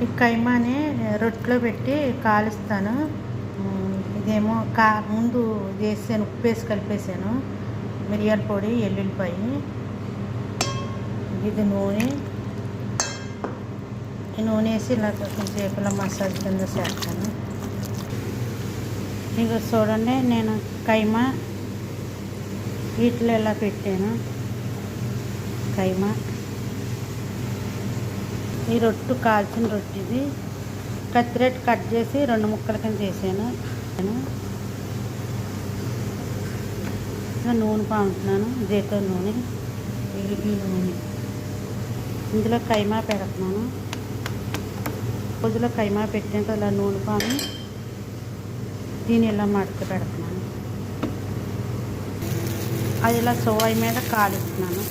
ఈ కైమాని రొట్టెలో పెట్టి కాలుస్తాను. ఇదేమో ముందు వేసాను, ఉప్పు వేసి కలిపేసాను. మిరియాల పొడి, ఎల్లుల్లిపాయి, ఇది నూనె. ఈ నూనె వేసి ఇలా కొంచెం ఇలా మసాలా కింద చేస్తాను. ఇక చూడండి, నేను కైమా వీటిలో ఇలా పెట్టాను. కైమా ఈ రొట్టు కాల్చిన రొట్టె, ఇది కత్తిరెట్ కట్ చేసి 2 ముక్కల కింద చేశాను. నూనె పాముతున్నాను, జీలకర్ర నూనె, ఈ నూనె. ఇందులో కైమా పెడుతున్నాను. కొద్దిలో కైమా పెట్టాక ఇలా నూనె పాము దీన్ని ఇలా మడత పెడుతున్నాను. అది ఇలా సోయి మీద కాలుస్తున్నాను.